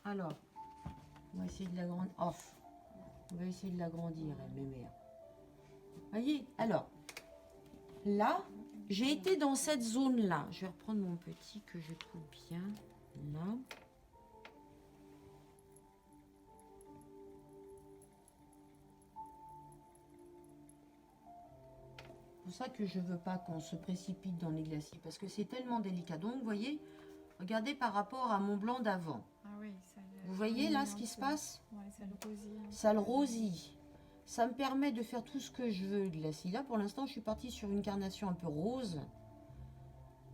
Alors, on va essayer de l'agrandir. Off. On va essayer de l'agrandir, mes mères. Voyez, alors, là, j'ai été dans cette zone-là. Je vais reprendre mon petit que je trouve bien. Là. C'est pour ça que je veux pas qu'on se précipite dans les glacis, parce que c'est tellement délicat. Donc, vous voyez, regardez par rapport à mon blanc d'avant. Ah oui, Vous voyez là ce qui se passe? Ouais, ça le rosille. Ça le rosit. Ça me permet de faire tout ce que je veux, le glacis. Là, pour l'instant, je suis partie sur une carnation un peu rose.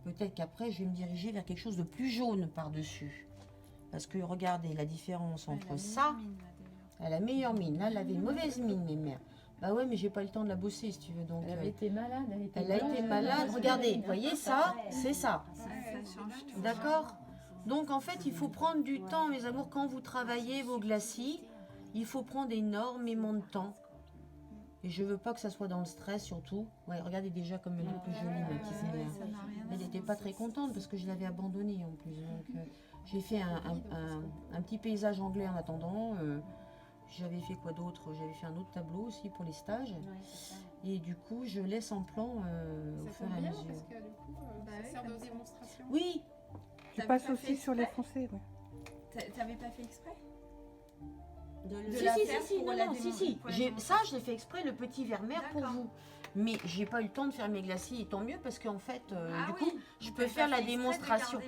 Peut-être qu'après, je vais me diriger vers quelque chose de plus jaune par-dessus. Parce que regardez la différence entre ça... Elle a la meilleure mine. Là, elle avait une mauvaise mine, mes mères. Bah ouais, mais j'ai pas eu le temps de la bosser, si tu veux. Donc, Elle avait été malade. elle a été malade. Regardez, vous voyez ça? C'est ça. Ça change tout. D'accord? Donc, en fait, il faut prendre du temps, mes amours. Quand vous travaillez vos glacis, il faut prendre énormément de temps. Et je veux pas que ça soit dans le stress, surtout. Ouais, regardez déjà comme elle est plus jolie, ma petite mère. Elle n'était pas très contente parce que je l'avais abandonnée en plus. Donc, j'ai fait un petit paysage anglais en attendant. J'avais fait quoi d'autre? J'avais fait un autre tableau aussi pour les stages. Et du coup, je laisse en plan au fur et à mesure. Parce que du coup, ça sert de démonstration. Oui, Tu passes aussi sur les foncés. Ouais. T'avais pas fait exprès? Ça, je l'ai fait exprès, le petit vermeer pour vous. Mais j'ai pas eu le temps de faire mes glacis, et tant mieux parce qu'en fait, du coup, je peux faire la démonstration.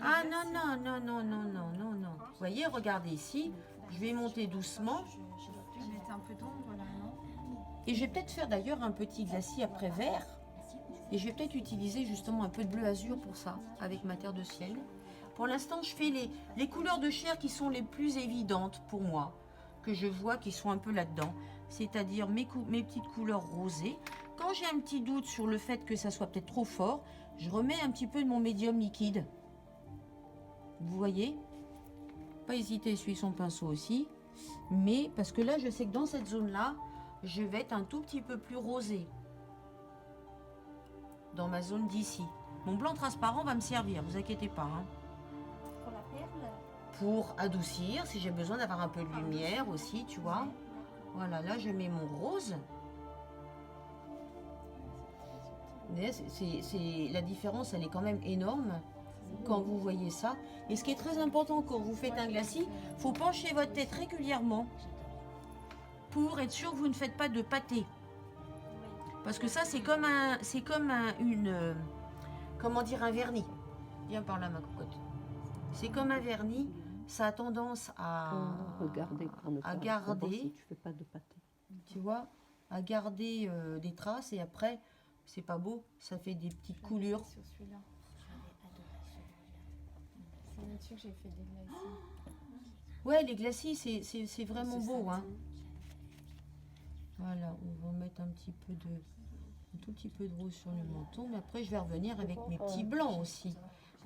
Ah non, non, non, non, non, non, non, non. Vous voyez, regardez ici, je vais monter doucement. Je mettais un peu d'ombre là, non? Et je vais peut-être faire d'ailleurs un petit glacis après vert. Et je vais peut-être utiliser justement un peu de bleu azur pour ça, avec ma terre de ciel. Pour l'instant, je fais les couleurs de chair qui sont les plus évidentes pour moi, que je vois qui sont un peu là-dedans. C'est-à-dire mes petites couleurs rosées. Quand j'ai un petit doute sur le fait que ça soit peut-être trop fort, je remets un petit peu de mon médium liquide. Vous voyez? Pas hésiter à essuyer son pinceau aussi. Mais parce que là, je sais que dans cette zone-là, je vais être un tout petit peu plus rosé. Dans ma zone d'ici. Mon blanc transparent va me servir, vous inquiétez pas. Hein. Pour la perle? Pour adoucir, si j'ai besoin d'avoir un peu de lumière aussi, tu vois. Voilà, là je mets mon rose. Mais la différence, elle est quand même énorme quand vous voyez ça. Et ce qui est très important quand vous faites un glacis, il faut pencher votre tête régulièrement pour être sûr que vous ne faites pas de pâté. Parce que ça, c'est comme comment dire, un vernis. Viens par là, ma cocotte. C'est comme un vernis. Ça a tendance à garder, si tu fais pas de pâté. tu vois, à garder des traces et après, c'est pas beau, ça fait des petites coulures. Sur celui-là. C'est là-dessus que j'ai fait des glacis. Ouais, les glacis, c'est vraiment beau, hein. Voilà, on va mettre un tout petit peu de rose sur le menton, mais après je vais revenir avec mes petits blancs aussi.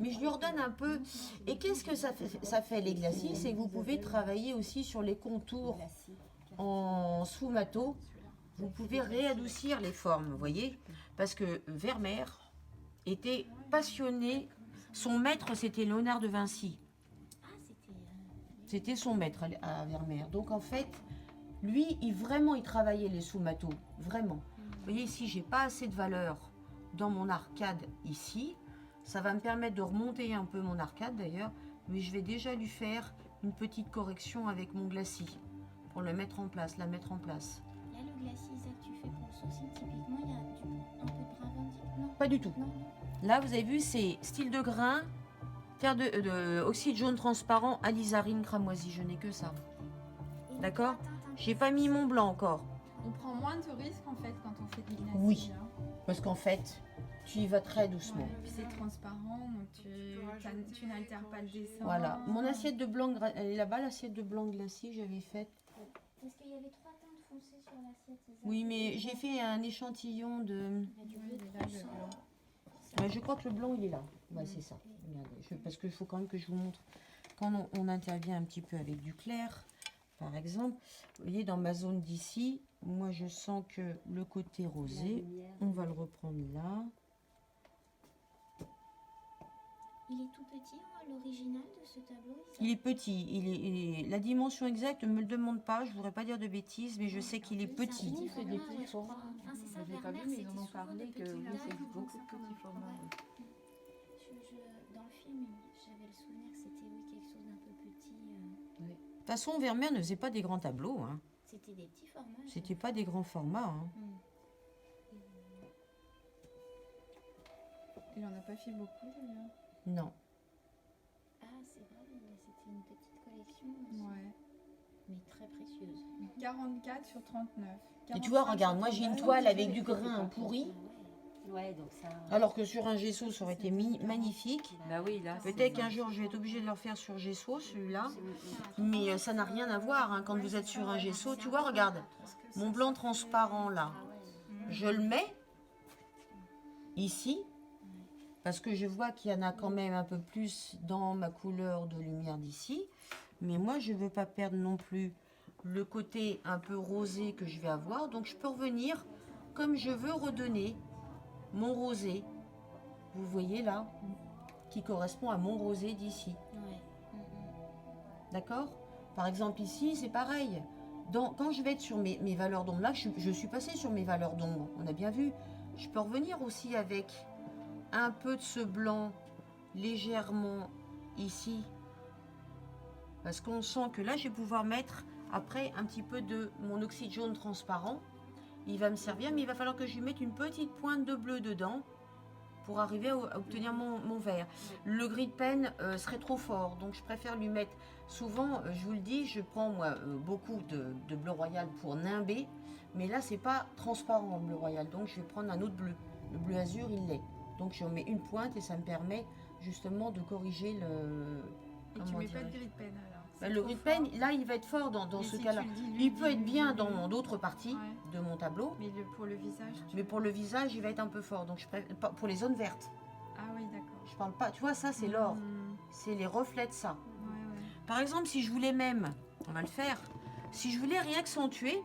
Mais je lui redonne un peu. Et qu'est-ce que ça fait les glacis? C'est que vous pouvez travailler aussi sur les contours en sfumato. Vous pouvez réadoucir les formes, vous voyez? Parce que Vermeer était passionné. Son maître, c'était Léonard de Vinci. C'était son maître à Vermeer. Donc en fait, lui, il travaillait les sfumato. Vraiment. Vous voyez ici, j'ai pas assez de valeur dans mon arcade ici. Ça va me permettre de remonter un peu mon arcade d'ailleurs, mais je vais déjà lui faire une petite correction avec mon glacis pour le mettre en place, la mettre en place. Là, le glacis que tu fais pour le sourcil, typiquement, il y a un peu de brun indique, non? Pas du tout. Non. Là, vous avez vu, c'est style de grain, terre de oxyde jaune transparent, alizarine cramoisie. Je n'ai que ça. D'accord? J'ai pas mis mon blanc encore. On prend moins de risques en fait quand on fait des glacis. Oui. Là. Parce qu'en fait, tu y vas très doucement. Ouais, puis c'est transparent, donc tu n'altères pas le dessin. Voilà. Mon assiette de blanc, elle est là-bas, l'assiette de blanc glacé que j'avais faite. Parce qu'il y avait 3 teintes foncées sur l'assiette. c'est ça? Oui, mais j'ai fait un échantillon de... Il y a du Oui, bleu il est là, de le sang. Ouais, je crois que le blanc, il est là. Ouais, c'est ça. Regardez, parce qu'il faut quand même que je vous montre. Quand on intervient un petit peu avec du clair, par exemple, vous voyez, dans ma zone d'ici, moi, je sens que le côté rosé, on va le reprendre là. Il est tout petit, l'original de ce tableau. Il est petit. La dimension exacte, ne me le demande pas. Je ne voudrais pas dire de bêtises, mais je sais qu'il est petit. petit C'est des format, petits ouais, je formats. crois. Enfin, c'est ça, J'ai pas vu, Vermeer, mais ils c'était en ont souvent parlé de que petits oui, formats. c'est beaucoup de petits formats. Ouais. Dans le film, j'avais le souvenir que c'était quelque chose d'un peu petit. De toute façon, Vermeer ne faisait pas des grands tableaux. Hein. C'était des petits formats. C'était pas des grands formats. Hein. Il en a pas fait beaucoup d'ailleurs. Non. Ah, c'est vrai, c'était une petite collection. Ouais. Mais très précieuse. 44 sur 39. Et tu vois, 45 regarde, sur moi j'ai une 39. toile avec du grain pourri, Ouais, donc ça. alors que sur un gesso, ça aurait été magnifique. Bah oui, là. Peut-être qu'un jour, je vais être obligée de le refaire sur gesso, celui-là. Mais ça n'a rien à voir. Hein. Quand vous êtes sur un gesso, tu vois, regarde, mon blanc transparent là, je le mets ici, parce que je vois qu'il y en a quand même un peu plus dans ma couleur de lumière d'ici. Mais moi, je ne veux pas perdre non plus le côté un peu rosé que je vais avoir. Donc, je peux revenir comme je veux redonner mon rosé. Vous voyez là, qui correspond à mon rosé d'ici. D'accord? Par exemple, ici, c'est pareil. Quand je vais être sur mes valeurs d'ombre, là, je suis passée sur mes valeurs d'ombre. On a bien vu. Je peux revenir aussi avec un peu de ce blanc légèrement ici. Parce qu'on sent que là, je vais pouvoir mettre après un petit peu de mon oxyde jaune transparent. Il va me servir, mais il va falloir que je lui mette une petite pointe de bleu dedans pour arriver à obtenir mon vert. Le gris de pen serait trop fort, donc je préfère lui mettre... Souvent, je vous le dis, je prends moi beaucoup de bleu royal pour nimber, mais là, c'est pas transparent le bleu royal, donc je vais prendre un autre bleu. Le bleu azur, il l'est. Donc je mets une pointe et ça me permet justement de corriger le... Et tu mets pas de gris de peine alors. Ben, le gris de pen, là, il va être fort dans ce cas-là. Il peut être bien dans d'autres parties de mon tableau. Mais pour le visage Mais pour le visage, il va être un peu fort. Donc, pour les zones vertes. Ah oui, d'accord. Je parle pas. Tu vois, ça, c'est l'or. C'est les reflets de ça. Ouais. Par exemple, si je voulais même, on va le faire, si je voulais réaccentuer